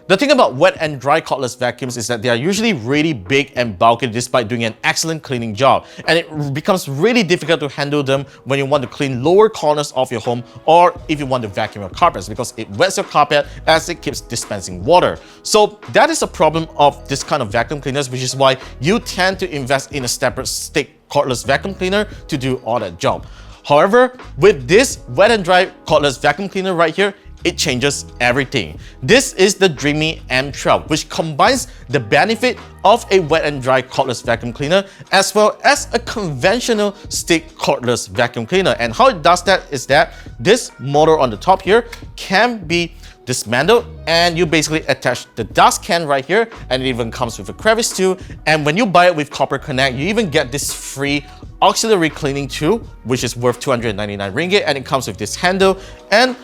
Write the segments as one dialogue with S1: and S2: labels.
S1: The thing about wet and dry cordless vacuums is that they are usually really big and bulky despite doing an excellent cleaning job, and it becomes really difficult to handle them when you want to clean lower corners of your home or if you want to vacuum your carpets, because it wets your carpet as it keeps dispensing water. So that is a problem of this kind of vacuum cleaners, which is why you tend to invest in a separate stick cordless vacuum cleaner to do all that job. However, with this wet and dry cordless vacuum cleaner right here, it changes everything. This is the Dreamy M12, which combines the benefit of a wet and dry cordless vacuum cleaner as well as a conventional stick cordless vacuum cleaner. And how it does that is that this motor on the top here can be dismantled, and you basically attach the dust can right here, and it even comes with a crevice tool. And when you buy it with Copper Connect, you even get this free auxiliary cleaning tool, which is worth 299 ringgit, and it comes with this handle and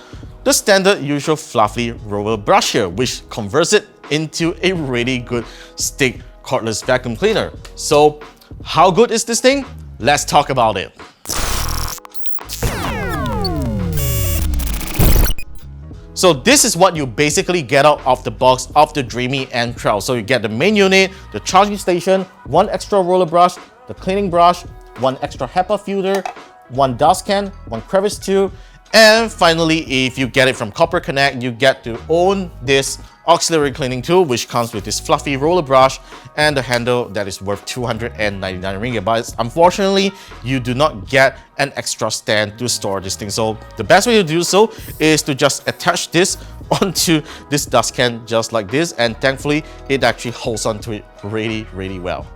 S1: the standard usual fluffy roller brush here, which converts it into a really good stick cordless vacuum cleaner. So how good is this thing? Let's talk about it. So this is what you basically get out of the box of the Dreamy M12. So you get the main unit, the charging station, one extra roller brush, the cleaning brush, one extra HEPA filter, one dust can, one crevice tool, and finally, if you get it from Copper Connect, you get to own this auxiliary cleaning tool, which comes with this fluffy roller brush and the handle that is worth 299 ringgit. But unfortunately, you do not get an extra stand to store this thing. So the best way to do so is to just attach this onto this dust can just like this, and thankfully, it actually holds onto it really well.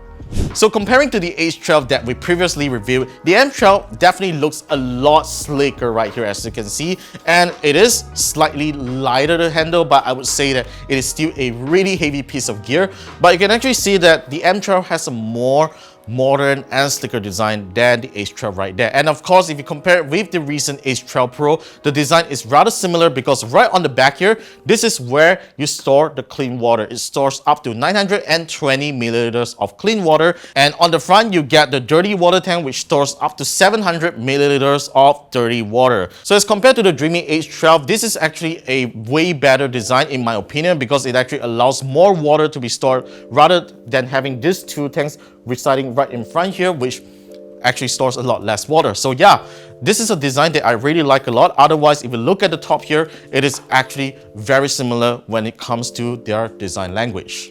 S1: So comparing to the H12 that we previously reviewed, the M12 definitely looks a lot slicker right here, as you can see, and it is slightly lighter to handle, but I would say that it is still a really heavy piece of gear. But you can actually see that the M12 has a more modern and slicker design than the H12 right there. And of course, if you compare it with the recent H12 Pro, the design is rather similar, because right on the back here, this is where you store the clean water. It stores up to 920 milliliters of clean water, and on the front you get the dirty water tank, which stores up to 700 milliliters of dirty water. So as compared to the Dreamy H12, this is actually a way better design in my opinion, because it actually allows more water to be stored rather than having these two tanks residing right in front here, which actually stores a lot less water. So yeah, this is a design that I really like a lot. Otherwise, if you look at the top here, it is actually very similar when it comes to their design language.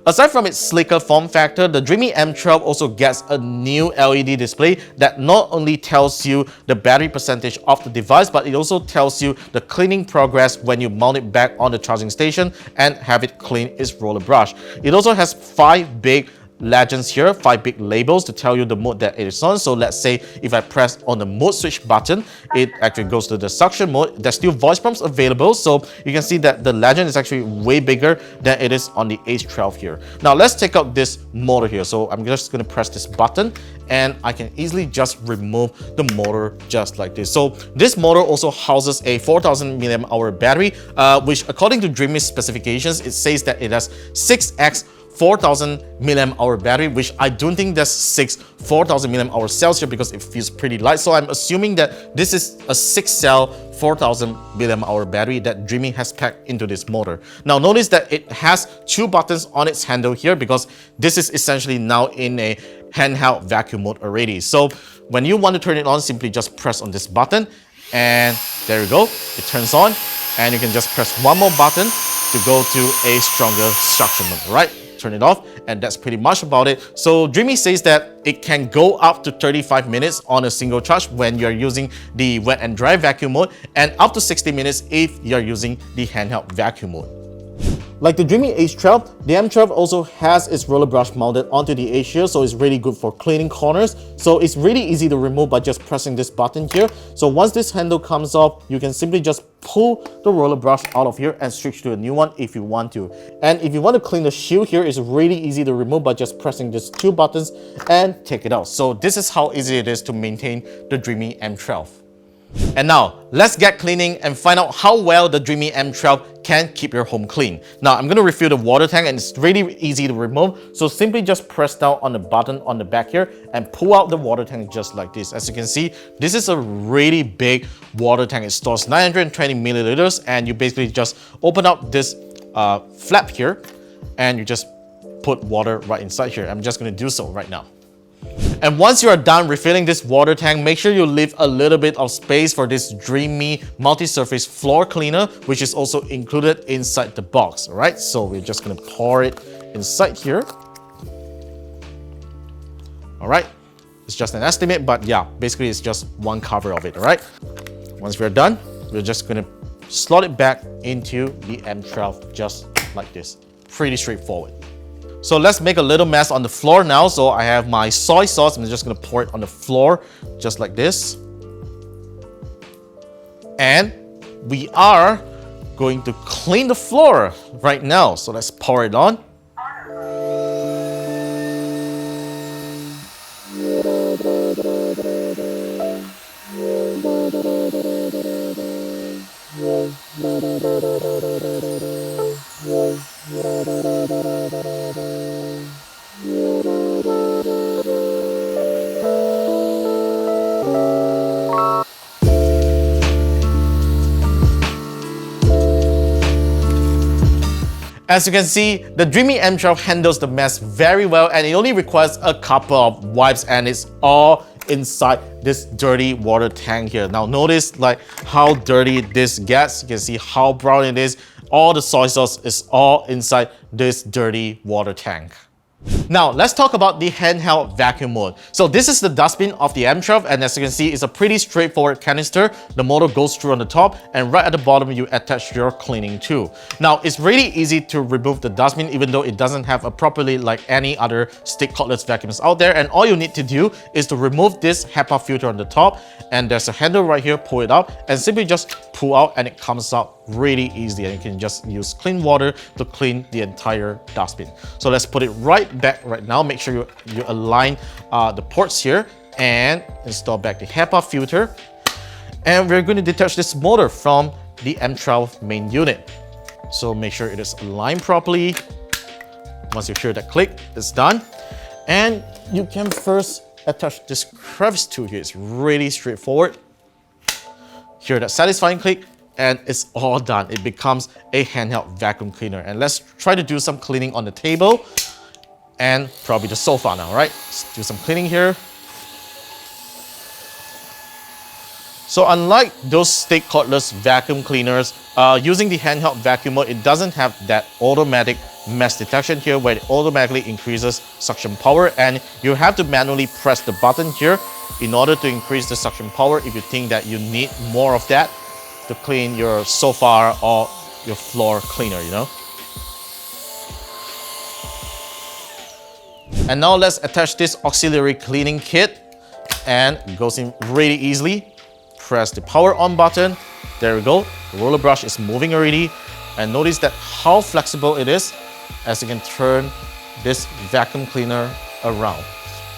S1: Aside from its slicker form factor, the Dreamy M12 also gets a new LED display that not only tells you the battery percentage of the device, but it also tells you the cleaning progress when you mount it back on the charging station and have it clean its roller brush. It also has 5 big legends here, 5 big labels to tell you the mode that it is on. So let's say if I press on the mode switch button, it actually goes to the suction mode. There's still voice prompts available, so you can see that the legend is actually way bigger than it is on the H12 here. Now let's take out this motor here. So I'm just going to press this button, and I can easily just remove the motor just like this. So this motor also houses a 4000 mAh battery, which according to Dreamy's specifications, it says that it has 6x 4000 mAh battery, which I don't think that's 4000 mAh cells here, because it feels pretty light. So I'm assuming that this is a 6-cell 4000 mAh battery that Dreamy has packed into this motor. Now notice that it has 2 buttons on its handle here, because this is essentially now in a handheld vacuum mode already. So when you want to turn it on, simply just press on this button, and there you go, it turns on, and you can just press one more button to go to a stronger suction mode, right? Turn it off, and that's pretty much about it. So Dreamy says that it can go up to 35 minutes on a single charge when you're using the wet and dry vacuum mode, and up to 60 minutes if you're using the handheld vacuum mode. Like the Dreamy H12, the M12 also has its roller brush mounted onto the edge here, so it's really good for cleaning corners. So it's really easy to remove by just pressing this button here. So once this handle comes off, you can simply just pull the roller brush out of here and switch to a new one if you want to. And if you want to clean the shield here, it's really easy to remove by just pressing these 2 buttons and take it out. So this is how easy it is to maintain the Dreamy M12. And now, let's get cleaning and find out how well the Dreamy M12 can keep your home clean. Now, I'm going to refill the water tank, and it's really easy to remove. So simply just press down on the button on the back here and pull out the water tank just like this. As you can see, this is a really big water tank. It stores 920 milliliters, and you basically just open up this flap here, and you just put water right inside here. I'm just going to do so right now. And once you are done refilling this water tank, make sure you leave a little bit of space for this Dreamy multi-surface floor cleaner, which is also included inside the box. All right, so we're just going to pour it inside here. All right, it's just an estimate, but yeah, basically it's just one cover of it. All right, once we're done, we're just going to slot it back into the M12 just like this. Pretty straightforward. So let's make a little mess on the floor now. So I have my soy sauce. I'm just going to pour it on the floor just like this. And we are going to clean the floor right now. So let's pour it on. As you can see, the Dreamy M12 handles the mess very well, and it only requires a couple of wipes and it's all inside this dirty water tank here. Now notice like how dirty this gets. You can see how brown it is. All the soy sauce is all inside this dirty water tank. Now, let's talk about the handheld vacuum mode. So this is the dustbin of the M12, and as you can see, it's a pretty straightforward canister. The motor goes through on the top, and right at the bottom, you attach your cleaning tool. Now, it's really easy to remove the dustbin, even though it doesn't have a properly like any other stick cordless vacuums out there. And all you need to do is to remove this HEPA filter on the top, and there's a handle right here, pull it out, and simply just pull out, and it comes out really easy, and you can just use clean water to clean the entire dustbin. So let's put it right back right now. Make sure you align the ports here and install back the HEPA filter. And we're going to detach this motor from the M12 main unit. So make sure it is aligned properly. Once you hear that click, it's done. And you can first attach this crevice tool here. It's really straightforward. Hear that satisfying click, and it's all done. It becomes a handheld vacuum cleaner. And let's try to do some cleaning on the table and probably the sofa now, right? Let's do some cleaning here. So unlike those stick cordless vacuum cleaners, using the handheld vacuum mode, it doesn't have that automatic mess detection here where it automatically increases suction power, and you have to manually press the button here in order to increase the suction power if you think that you need more of that to clean your sofa or your floor cleaner, you know. And now let's attach this auxiliary cleaning kit, and it goes in really easily. Press the power on button. There we go. The roller brush is moving already, and notice that how flexible it is as you can turn this vacuum cleaner around.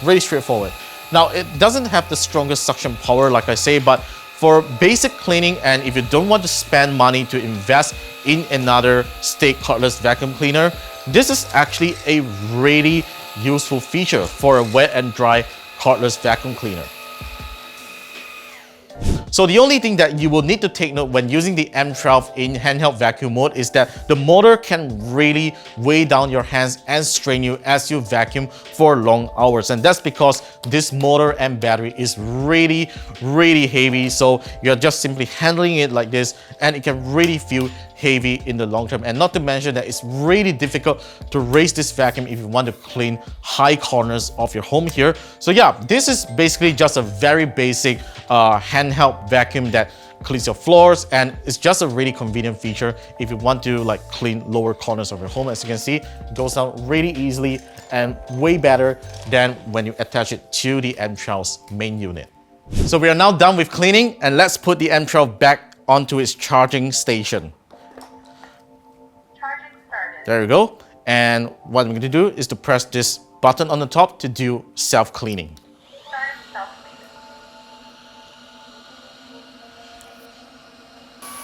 S1: Really straightforward. Now it doesn't have the strongest suction power like I say, but for basic cleaning, and if you don't want to spend money to invest in another stick cordless vacuum cleaner, this is actually a really useful feature for a wet and dry cordless vacuum cleaner. So the only thing that you will need to take note when using the M12 in handheld vacuum mode is that the motor can really weigh down your hands and strain you as you vacuum for long hours. And that's because this motor and battery is really heavy. So you're just simply handling it like this, and it can really feel heavy in the long term. And not to mention that it's really difficult to raise this vacuum if you want to clean high corners of your home here. So yeah, this is basically just a very basic handheld vacuum that cleans your floors, and it's just a really convenient feature if you want to like clean lower corners of your home. As you can see, it goes down really easily and way better than when you attach it to the M12's main unit. So we are now done with cleaning, and let's put the M12 back onto its charging station. There we go. And what I'm going to do is to press this button on the top to do self-cleaning.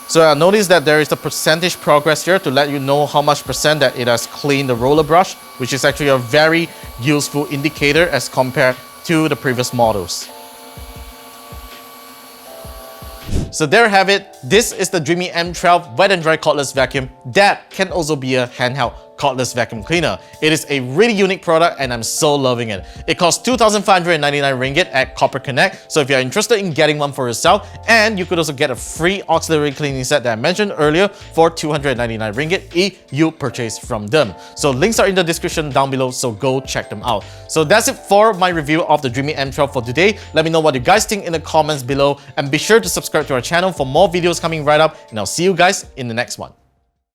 S1: So notice that there is a percentage progress here to let you know how much percent that it has cleaned the roller brush, which is actually a very useful indicator as compared to the previous models. So there you have it. This is the Dreamy M12 wet and dry cordless vacuum that can also be a handheld cordless vacuum cleaner. It is a really unique product and I'm so loving it. It costs 2,599 ringgit at Corporate Connect. So if you're interested in getting one for yourself, and you could also get a free auxiliary cleaning set that I mentioned earlier for 299 ringgit if you purchase from them. So links are in the description down below, so go check them out. So that's it for my review of the Dreamy M12 for today. Let me know what you guys think in the comments below, and be sure to subscribe to our channel for more videos coming right up, and I'll see you guys in the next one.